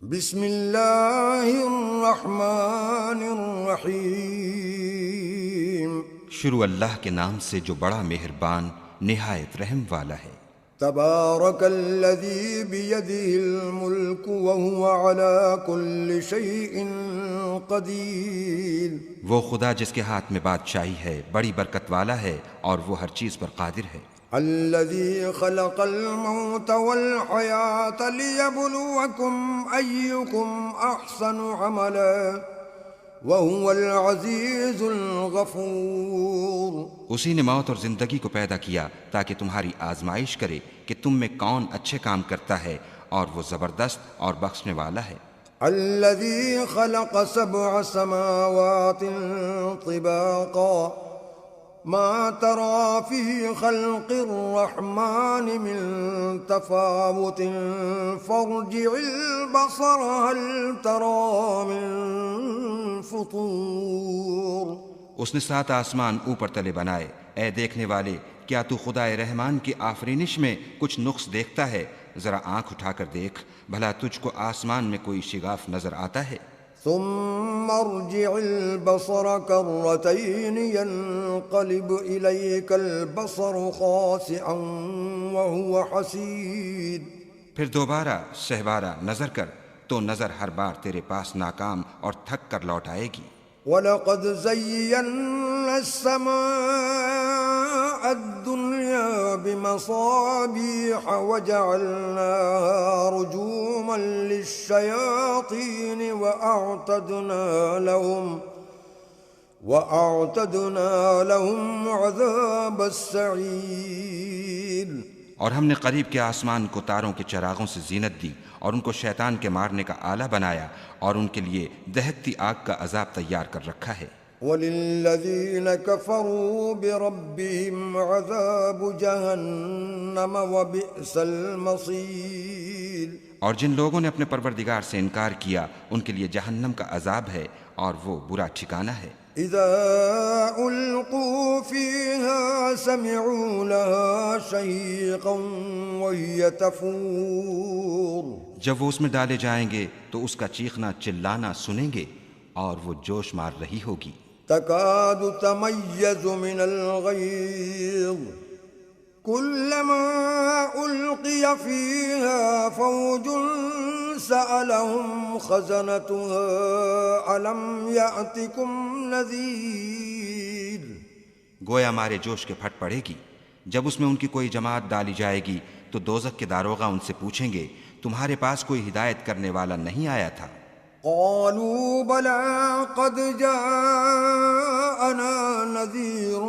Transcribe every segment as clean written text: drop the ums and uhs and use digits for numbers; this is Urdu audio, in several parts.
بسم اللہ الرحمن الرحیم۔ شروع اللہ کے نام سے جو بڑا مہربان نہایت رحم والا ہے۔ تبارک الذی بیدہ الملک وہو علی کل شیء قدیر۔ وہ خدا جس کے ہاتھ میں بادشاہی ہے بڑی برکت والا ہے اور وہ ہر چیز پر قادر ہے۔ الذي خلق الموت والحياة ليبلوكم أيكم أحسن عملا وهو العزيز الغفور۔ اسی نے موت اور زندگی کو پیدا کیا تاکہ تمہاری آزمائش کرے کہ تم میں کون اچھے کام کرتا ہے، اور وہ زبردست اور بخشنے والا ہے۔ الذي خلق 7 سماوات طباقا ما ترى في خلق الرحمن من تفاوت فارجع البصر هل ترى من فطور۔ اس نے 7 آسمان اوپر تلے بنائے، اے دیکھنے والے کیا تو خدائے رحمان کی آفرینش میں کچھ نقص دیکھتا ہے؟ ذرا آنکھ اٹھا کر دیکھ، بھلا تجھ کو آسمان میں کوئی شگاف نظر آتا ہے؟ ثم ارجع البصر كرتين ينقلب إليك البصر خاسعا وهو حسير۔ پھر دوبارہ سہبارہ نظر کر تو نظر ہر بار تیرے پاس ناکام اور تھک کر لوٹ آئے گی۔ وَلَقَدْ زَيَّنَّا السَّمَاءَ الدُّنْيَا بِمَصَابِيحَ وَجَعَلْنَاهَا رُجُومًا لِلشَّيَاطِينِ وَأَعْتَدْنَا لَهُمْ عَذَابَ السَّعِيرِ۔ اور ہم نے قریب کے آسمان کو تاروں کے چراغوں سے زینت دی اور ان کو شیطان کے مارنے کا آلہ بنایا، اور ان کے لیے دہکتی آگ کا عذاب تیار کر رکھا ہے۔ وَلِلَّذِينَ كَفَرُوا بِرَبِّهِمْ عَذَابُ جَهَنَّمَ وَبِئْسَ الْمَصِيرُ۔ اور جن لوگوں نے اپنے پروردگار سے انکار کیا ان کے لیے جہنم کا عذاب ہے اور وہ برا ٹھکانہ ہے۔ اذا القوا فيها سمعوا لها شهيقا وهي تفور۔ جب وہ اس میں ڈالے جائیں گے تو اس کا چیخنا چلانا سنیں گے اور وہ جوش مار رہی ہوگی۔ تكاد تميز من الغيظ كلما ألقي فيها فوج سألهم خزنتها ألم يأتكم نذير۔ گویا مارے جوش کے پھٹ پڑے گی۔ جب اس میں ان کی کوئی جماعت ڈالی جائے گی تو دوزخ کے داروغہ ان سے پوچھیں گے تمہارے پاس کوئی ہدایت کرنے والا نہیں آیا تھا؟ قالوا بلى قد جاءنا نذير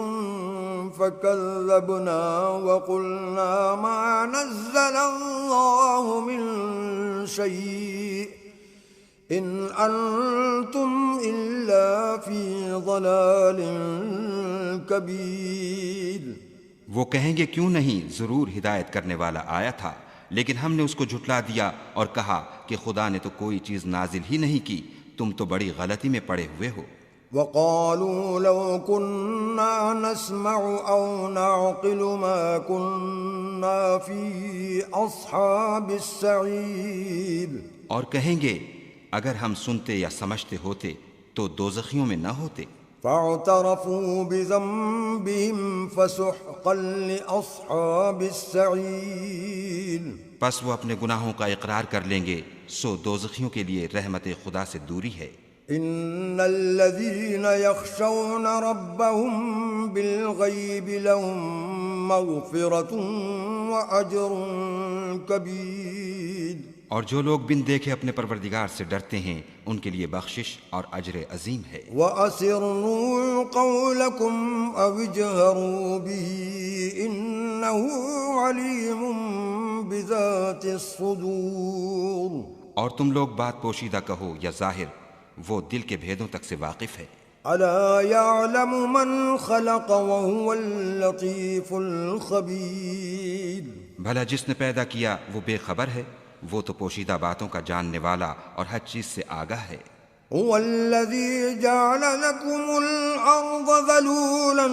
فكذبنا وقلنا ما نزل الله من شيء إن أنتم إلا في ضلال كبير۔ وہ کہیں گے کیوں نہیں، ضرور ہدایت کرنے والا آیا تھا، لیکن ہم نے اس کو جھٹلا دیا اور کہا کہ خدا نے تو کوئی چیز نازل ہی نہیں کی، تم تو بڑی غلطی میں پڑے ہوئے ہو۔ وقالوا لو كنا نسمع أو نعقل ما كنا في أصحاب السعير۔ اور کہیں گے اگر ہم سنتے یا سمجھتے ہوتے تو دوزخیوں میں نہ ہوتے۔ فاعترفوا بذنبهم فسحقا لأصحاب السعير۔ پس وہ اپنے گناہوں کا اقرار کر لیں گے، سو دوزخیوں کے لیے رحمت خدا سے دوری ہے۔ ان الذين يخشون ربهم بالغيب لهم مغفرة واجر كبير۔ اور جو لوگ بن دیکھے اپنے پروردگار سے ڈرتے ہیں ان کے لیے بخشش اور اجر عظیم ہے۔ وَأَسِرُّوا قَوْلَكُمْ أَوِ اجْهَرُوا بِهِ إِنَّهُ عَلِيمٌ بِذَاتِ الصُّدُورِ۔ اور تم لوگ بات پوشیدہ کہو یا ظاہر، وہ دل کے بھیدوں تک سے واقف ہے۔ أَلَا يَعْلَمُ مَنْ خَلَقَ وَهُوَ اللَّطِيفُ الْخَبِيرُ۔ بھلا جس نے پیدا کیا وہ بے خبر ہے، وہ تو پوشیدہ باتوں کا جاننے والا اور ہر چیز سے آگاہ ہے۔ هو الذي جعل لكم الأرض ذلولا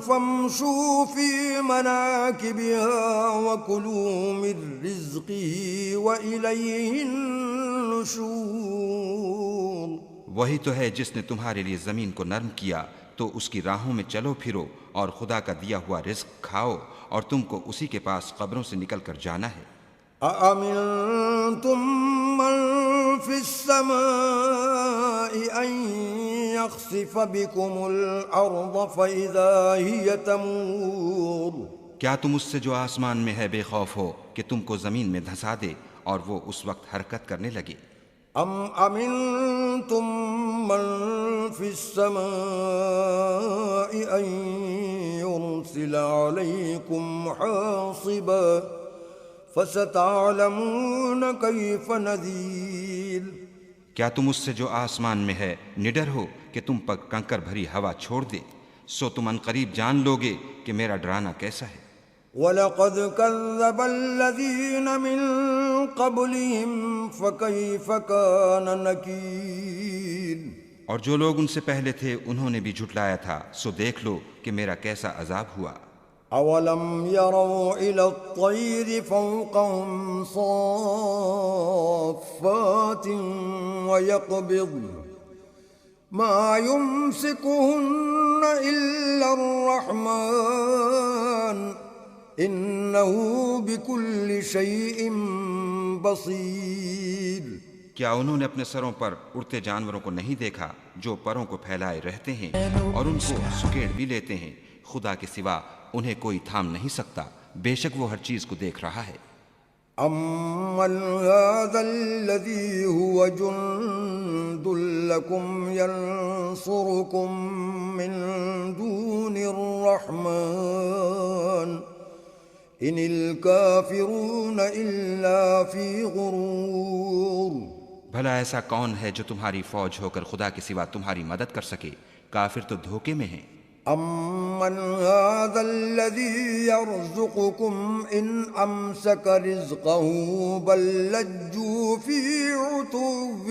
فامشوا في مناكبها وكلوا من رزقه وإليه النشور۔ وہی تو ہے جس نے تمہارے لیے زمین کو نرم کیا تو اس کی راہوں میں چلو پھرو اور خدا کا دیا ہوا رزق کھاؤ اور تم کو اسی کے پاس قبروں سے نکل کر جانا ہے۔ أأمنتم من في السماء أن يخسف بكم الأرض فإذا هي تمور کیا تم اس سے جو آسمان میں ہے بے خوف ہو کہ تم کو زمین میں دھسا دے اور وہ اس وقت حرکت کرنے لگے؟ أم أمنتم من في السماء أن يرسل عليكم حاصبا فستعلمون كيف نذير کیا تم اس سے جو آسمان میں ہے نڈر ہو کہ تم پر کنکر بھری ہوا چھوڑ دے؟ سو تم عنقریب جان لوگے کہ میرا ڈرانا کیسا ہے۔ وَلَقَدْ كَذَّبَ الَّذِينَ مِن قَبْلِهِمْ فَكَيْفَ كَانَ نَكِيرِ اور جو لوگ ان سے پہلے تھے انہوں نے بھی جھٹلایا تھا، سو دیکھ لو کہ میرا کیسا عذاب ہوا۔ أَوَلَمْ يَرَوْا إِلَى الطَّيْرِ فَوْقَهُمْ صَافَّاتٍ وَيَقْبِضْنَ مَا يُمْسِكُهُنَّ إِلَّا الرَّحْمَنُ إِنَّهُ بِكُلِّ شَيْءٍ بَصِيرٌ کیا انہوں نے اپنے سروں پر اڑتے جانوروں کو نہیں دیکھا جو پروں کو پھیلائے رہتے ہیں اور ان کو سکیڑ بھی لیتے ہیں؟ خدا کے سوا انہیں کوئی تھام نہیں سکتا، بے شک وہ ہر چیز کو دیکھ رہا ہے۔ أَمَّنْ هَذَا الَّذِي هُوَ جُنْدٌ لَكُمْ يَنْصُرُكُمْ مِنْ دُونِ الرَّحْمَنِ إِنِ الْكَافِرُونَ إِلَّا فِي غُرُورٍ بھلا ایسا کون ہے جو تمہاری فوج ہو کر خدا کے سوا تمہاری مدد کر سکے؟ کافر تو دھوکے میں ہیں۔ أَمَّنْ هَذَا الَّذِي يَرْزُقُكُمْ إِنْ أَمْسَكَ رِزْقَهُ بَلْ لَجُّوا فِي عُتُوٍّ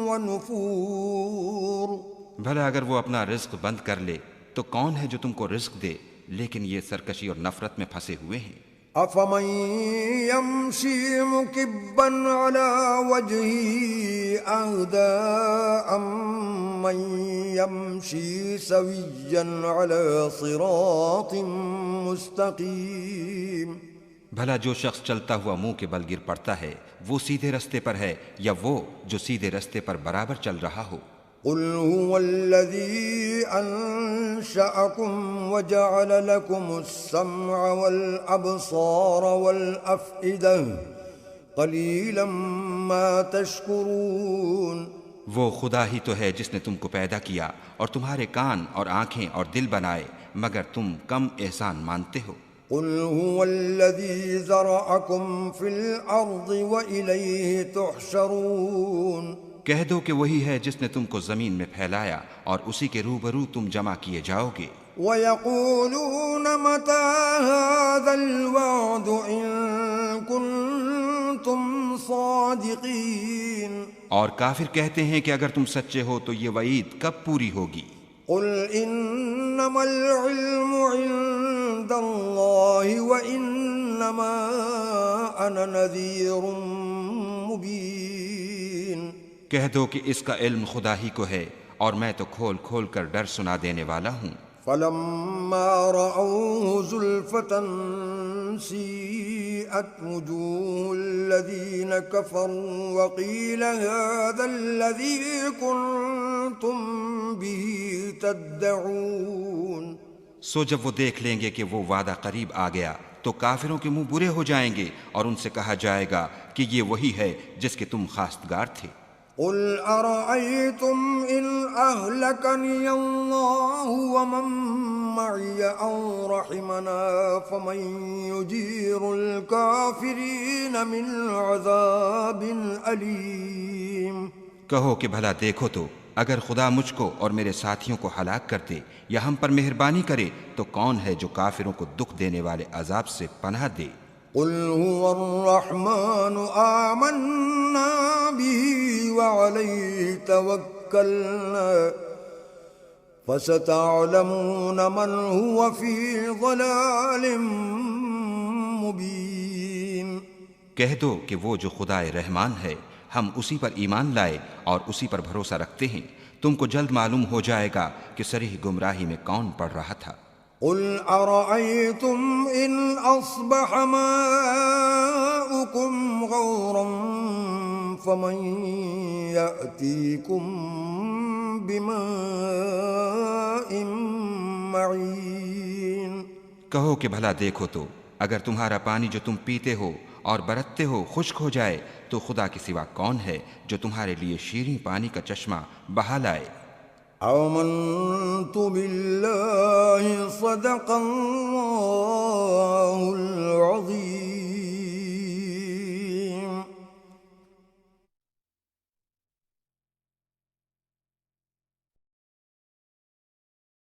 وَنُفُورٍ بھلا اگر وہ اپنا رزق بند کر لے تو کون ہے جو تم کو رزق دے؟ لیکن یہ سرکشی اور نفرت میں پھنسے ہوئے ہیں۔ أَفَمَن يَمْشِي مُكِبًّا عَلَى وَجْهِهِ أَهْدَىٰ أَمَّن يَمْشِي سَوِيًّا عَلَى صِرَاطٍ مُّسْتَقِيمٍ بھلا جو شخص چلتا ہوا منہ کے بل گر پڑتا ہے وہ سیدھے رستے پر ہے یا وہ جو سیدھے رستے پر برابر چل رہا ہو؟ قُلْ هُوَ الَّذِي أَنشَأَكُمْ وَجَعَلَ لَكُمُ السَّمْعَ وَالْأَبْصَارَ وَالْأَفْئِدَةَ قَلِيلًا مَا تَشْكُرُونَ وہ خدا ہی تو ہے جس نے تم کو پیدا کیا اور تمہارے کان اور آنکھیں اور دل بنائے، مگر تم کم احسان مانتے ہو۔ قُلْ هُوَ الَّذِي ذَرَأَكُمْ فِي الْأَرْضِ وَإِلَيْهِ تُحْشَرُونَ کہہ دو کہ وہی ہے جس نے تم کو زمین میں پھیلایا اور اسی کے روبرو تم جمع کیے جاؤ گے۔ وَيَقُولُونَ مَتَىٰ هَٰذَا الْوَعْدُ إِن كُنتُمْ صَادِقِينَ اور کافر کہتے ہیں کہ اگر تم سچے ہو تو یہ وعید کب پوری ہوگی؟ قُلْ إِنَّمَا الْعِلْمُ عِندَ اللَّهِ وَإِنَّمَا أَنَا نَذِيرٌ مُّبِينٌ کہہ دو کہ اس کا علم خدا ہی کو ہے اور میں تو کھول کھول کر ڈر سنا دینے والا ہوں۔ فَلَمَّا رَأَوْهُ زُلْفَةً سِيئَتْ وُجُوهُ الَّذِينَ كَفَرُوا وَقِيلَ هَٰذَا الَّذِي كُنتُم بِهِ تَدَّعُونَ سو جب وہ دیکھ لیں گے کہ وہ وعدہ قریب آ گیا تو کافروں کے منہ برے ہو جائیں گے اور ان سے کہا جائے گا کہ یہ وہی ہے جس کے تم خواستگار تھے۔ قُلْ أَرَأَيْتُمْ إِنْ أَهْلَكَنِيَ اللَّهُ وَمَن مَّعِيَ أَوْ رَحِمَنَا فَمَن يُجِيرُ الْكَافِرِينَ مِنْ عَذَابٍ أَلِيمٍ کہو کہ بھلا دیکھو تو اگر خدا مجھ کو اور میرے ساتھیوں کو ہلاک کر دے یا ہم پر مہربانی کرے تو کون ہے جو کافروں کو دکھ دینے والے عذاب سے پناہ دے؟ قُلْ هُوَ الرَّحْمَنُ آمَنَّا بِهِ وَعَلَيْهِ تَوَكَّلْنَا فَسَتَعْلَمُونَ مَنْ هُوَ فِي ضَلَالٍ مُّبِينٍ کہہ دو کہ وہ جو خدائے رحمان ہے ہم اسی پر ایمان لائے اور اسی پر بھروسہ رکھتے ہیں، تم کو جلد معلوم ہو جائے گا کہ صریح گمراہی میں کون پڑ رہا تھا۔ قل أرأيتم إن أصبح ماؤكم غورا فمن يأتيكم بماء معين۔ کہو کہ بھلا دیکھو تو اگر تمہارا پانی جو تم پیتے ہو اور برتتے ہو خشک ہو جائے تو خدا کے سوا کون ہے جو تمہارے لیے شیریں پانی کا چشمہ بہا لائے۔ آمنت بالله صدق الله العظيم۔